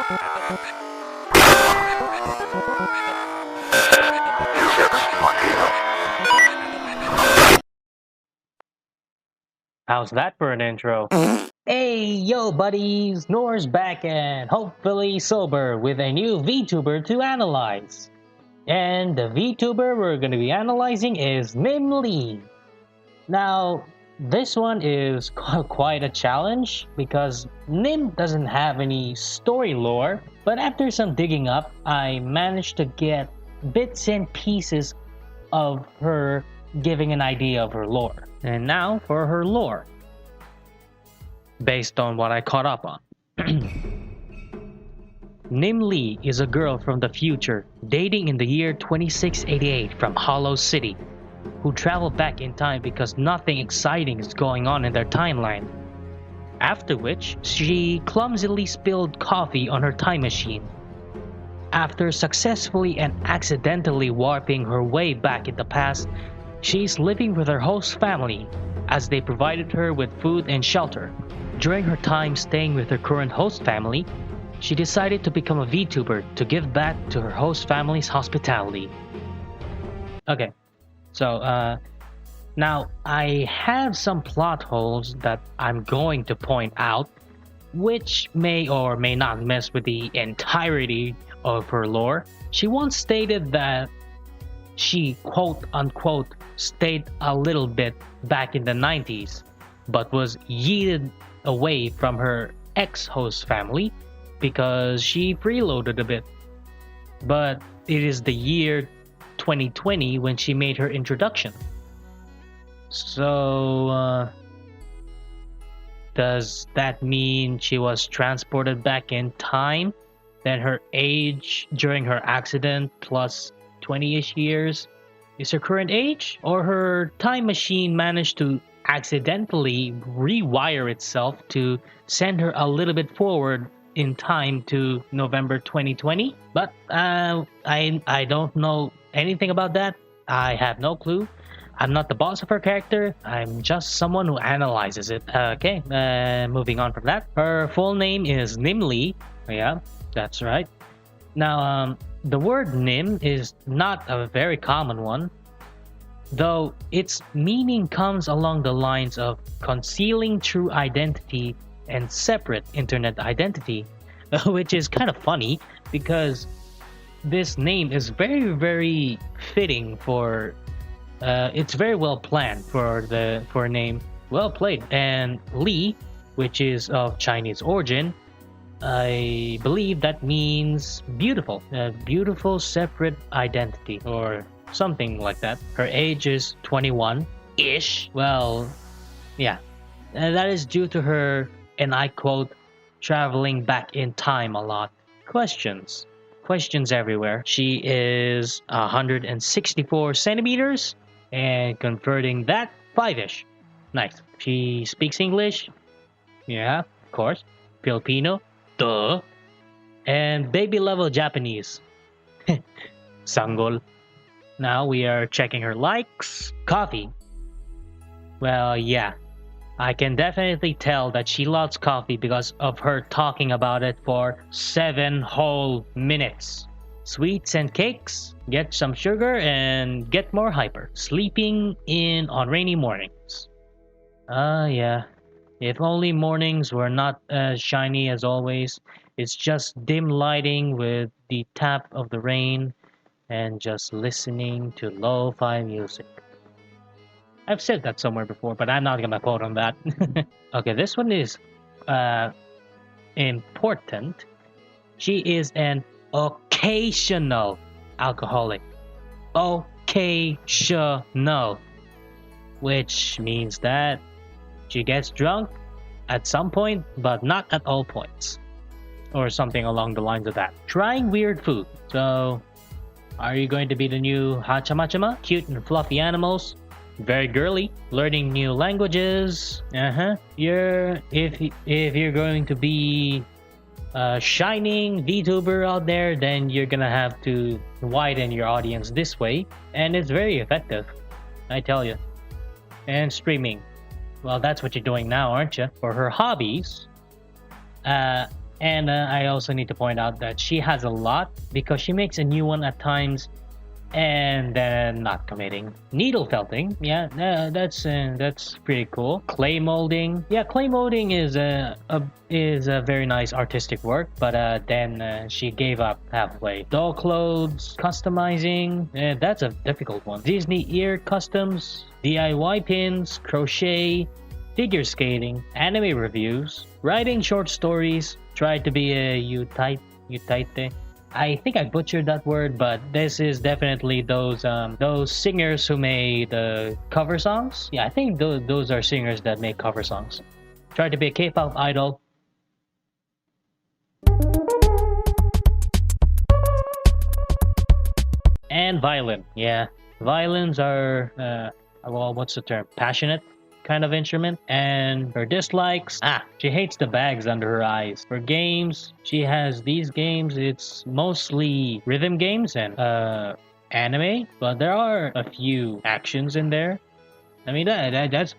How's that for an intro? Hey, yo, buddies! Nor's back and hopefully sober with a new VTuber to analyze. And the VTuber we're going to be analyzing is Nym Li. Now, this one is quite a challenge because Nym doesn't have any story lore, but after some digging up, I managed to get bits and pieces of her giving an idea of her lore. And now for her lore, based on what I caught up on. Nym Li is a girl from the future, dating in the year 2688 from Hollow City, who traveled back in time because nothing exciting is going on in their timeline. After which, she clumsily spilled coffee on her time machine. After successfully and accidentally warping her way back in the past, she's living with her host family, as they provided her with food and shelter. During her time staying with her current host family, she decided to become a VTuber to give back to her host family's hospitality. Okay, so now I have some plot holes that I'm going to point out, which may or may not mess with the entirety of her lore. She once stated that she quote-unquote stayed a little bit back in the 90s, but was yeeted away from her ex-host family because she freeloaded a bit. But it is the year 2020 when she made her introduction. So, does that mean she was transported back in time? Then her age during her accident plus 20-ish years is her current age? Or her time machine managed to accidentally rewire itself to send her a little bit forward in time to November 2020? But I don't know anything about that. I have no clue. I'm not the boss of her character. I'm just someone who analyzes it. Okay, moving on from that. Her full name is Nym Li. Yeah, that's right. Now, the word Nym is not a very common one, though its meaning comes along the lines of concealing true identity and separate internet identity, which is kind of funny because this name is very, very fitting for it's very well planned for a name. Well played. And Li, which is of Chinese origin, I believe that means beautiful, a beautiful separate identity or something like that. Her age is 21-ish. Well, yeah, and that is due to her, and I quote, traveling back in time a lot. Questions everywhere. She is 164 centimeters and converting that 5-ish. Nice. She speaks English. Yeah, of course. Filipino. Duh. And baby level Japanese. Sanggol. Now we are checking her likes. Coffee. Well, yeah. I can definitely tell that she loves coffee because of her talking about it for 7 whole minutes. Sweets and cakes, get some sugar and get more hyper. Sleeping in on rainy mornings. Yeah. If only mornings were not as shiny as always. It's just dim lighting with the tap of the rain and just listening to lo-fi music. I've said that somewhere before, but I'm not gonna quote on that. Okay, this one is important. She is an occasional alcoholic. Occasional. Which means that she gets drunk at some point, but not at all points. Or something along the lines of that. Trying weird food. So, are you going to be the new Hachamachama? Cute and fluffy animals. Very girly. Learning new languages. If you're going to be a shining VTuber out there, then you're gonna have to widen your audience this way. And it's very effective, I tell you. And streaming. Well, that's what you're doing now, aren't you? For her hobbies, And I also need to point out that she has a lot because she makes a new one at times and then not committing. Needle felting, yeah, that's pretty cool. Clay molding, yeah, clay molding is a very nice artistic work, but then she gave up halfway. Doll clothes, customizing, that's a difficult one. Disney ear customs, DIY pins, crochet, figure skating, anime reviews, writing short stories. Tried to be a utite. I think I butchered that word, but this is definitely those singers who made the cover songs. Yeah, I think those are singers that make cover songs. Tried to be a K-pop idol. And violin. Yeah, violins are well, what's the term? Passionate kind of instrument. And her dislikes, she hates the bags under her eyes. For games, she has these games. It's mostly rhythm games and anime, but there are a few actions in there. I mean, that's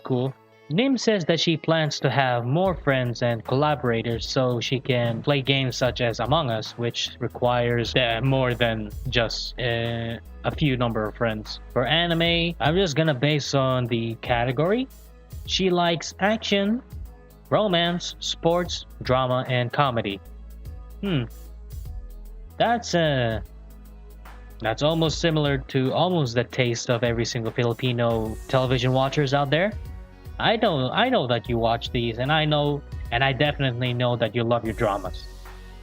cool. Nym says that she plans to have more friends and collaborators so she can play games such as Among Us, which requires more than just a few number of friends. For anime, I'm just gonna base on the category. She likes action, romance, sports, drama, and comedy. That's almost similar to almost the taste of every single Filipino television watchers out there. I know that you watch these, and I definitely know that you love your dramas.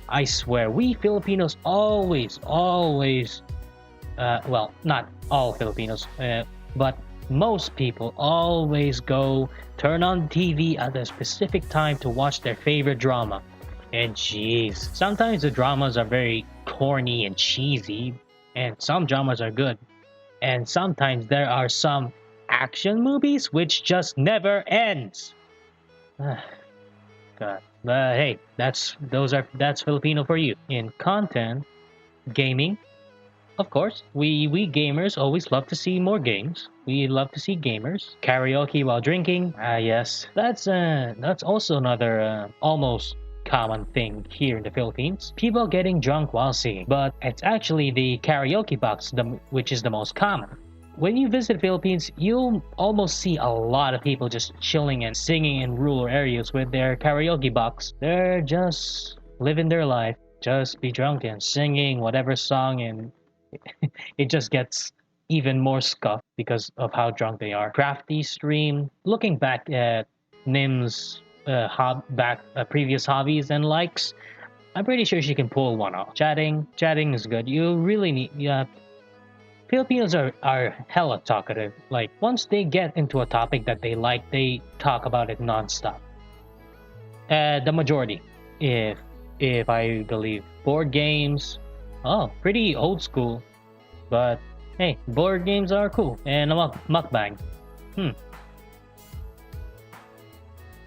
I swear, we Filipinos always, well, not all Filipinos, but most people always go turn on TV at a specific time to watch their favorite drama. And jeez, sometimes the dramas are very corny and cheesy, and some dramas are good. And sometimes there are some action movies which just never ends. God. But hey, that's Filipino for you. In content, gaming, of course, we gamers always love to see more games. We love to see gamers karaoke while drinking. Yes, that's also another almost common thing here in the Philippines. People getting drunk while singing, but it's actually the karaoke box which is the most common. When you visit Philippines, you'll almost see a lot of people just chilling and singing in rural areas with their karaoke box. They're just living their life, just be drunk and singing whatever song, and it just gets even more scuffed because of how drunk they are. Crafty stream. Looking back at Nym's previous hobbies and likes, I'm pretty sure she can pull one off. Chatting is good. You really need. Filipinos are hella talkative. Like, once they get into a topic that they like, they talk about it nonstop. The majority, if I believe. Board games, pretty old school, but hey, board games are cool. And a mukbang.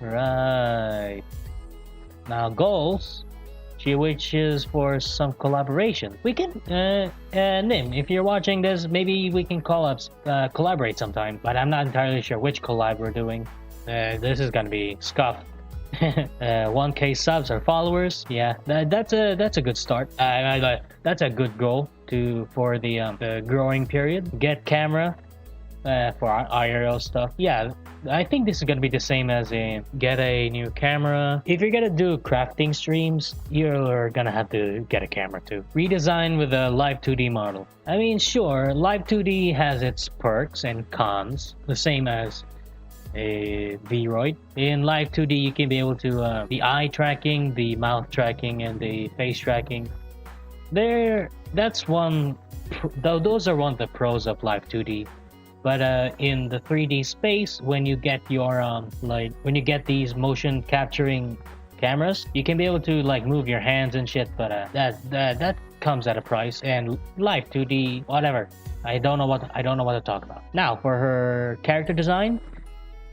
Right. Now goals. She wishes for some collaboration. We can, Nym, if you're watching this, maybe we can collaborate sometime. But I'm not entirely sure which collab we're doing. This is gonna be scuffed. 1K subs or followers. Yeah, that's a good start. That's a good goal for the growing period. Get camera for our IRL stuff. Yeah, I think this is gonna be the same as get a new camera. If you're gonna do crafting streams, you're gonna have to get a camera too. Redesign with a live 2D model. I mean, sure, live 2D has its perks and cons, the same as a Vroid. In live 2D, you can be able to the eye tracking, the mouth tracking, and the face tracking. Those are one of the pros of live 2D. But in the 3D space, when you get these motion capturing cameras, you can be able to move your hands and shit. But that comes at a price. And live 2D, whatever. I don't know what to talk about. Now for her character design,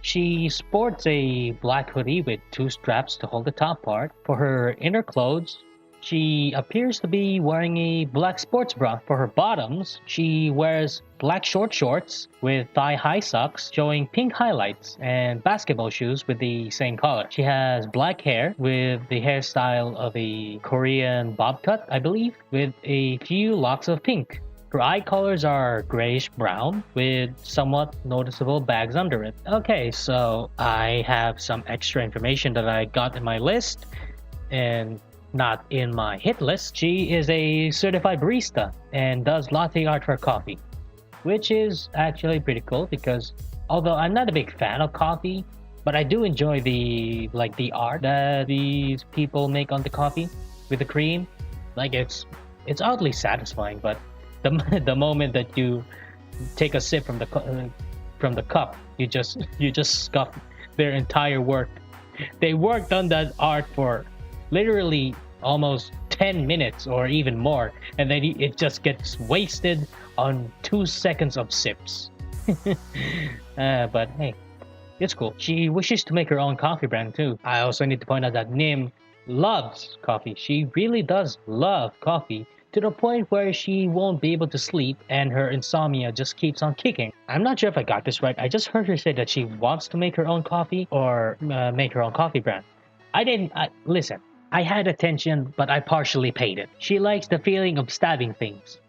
she sports a black hoodie with 2 straps to hold the top part. For her inner clothes, She appears to be wearing a black sports bra. For her bottoms, she wears black short shorts with thigh-high socks showing pink highlights and basketball shoes with the same color. She has black hair with the hairstyle of a Korean bob cut, I believe, with a few locks of pink. Her eye colors are grayish brown with somewhat noticeable bags under it. Okay, so I have some extra information that I got in my list and not in my hit list. She is a certified barista and does latte art for coffee, which is actually pretty cool because although I'm not a big fan of coffee, but I do enjoy the art that these people make on the coffee with the cream. Like it's oddly satisfying, but the moment that you take a sip from the cup, you just scuff their entire work. They worked on that art for literally almost 10 minutes or even more, and then it just gets wasted on 2 seconds of sips. But hey, it's cool. She wishes to make her own coffee brand too. I also need to point out that Nym loves coffee. She really does love coffee, to the point where she won't be able to sleep and her insomnia just keeps on kicking. I'm not sure if I got this right. I just heard her say that she wants to make her own coffee or make her own coffee brand. Listen, I had attention, but I partially paid it. She likes the feeling of stabbing things.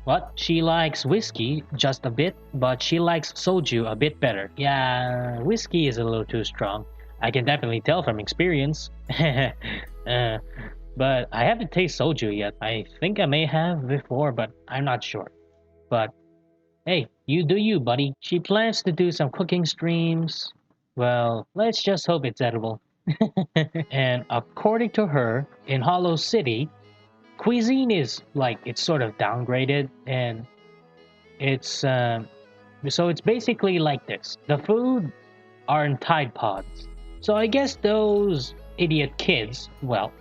What? She likes whiskey just a bit, but she likes soju a bit better. Yeah, whiskey is a little too strong. I can definitely tell from experience. But I haven't tasted soju yet. I think I may have before, but I'm not sure. But hey, you do you, buddy. She plans to do some cooking streams. Well, let's just hope it's edible. And according to her, in Hollow City, cuisine is it's sort of downgraded, and it's so it's basically like this. The food are in Tide Pods. So I guess those idiot kids, well,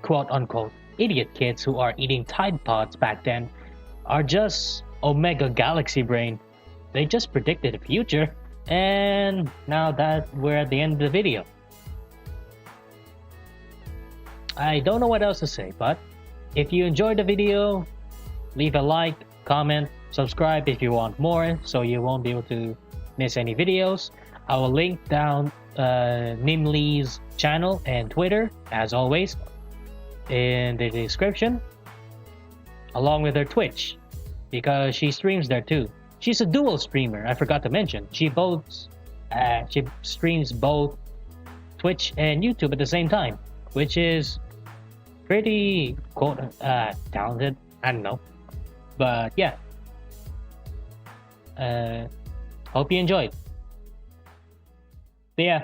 quote unquote, idiot kids who are eating Tide Pods back then are just Omega Galaxy Brain. They just predicted the future. And now that we're at the end of the video, I don't know what else to say, but if you enjoyed the video, leave a like, comment, subscribe if you want more so you won't be able to miss any videos. I will link down Nym Li's channel and Twitter, as always, in the description, along with her Twitch, because she streams there too. She's a dual streamer, I forgot to mention. She streams both Twitch and YouTube at the same time, which is pretty talented. I don't know, but yeah. Hope you enjoyed. See ya.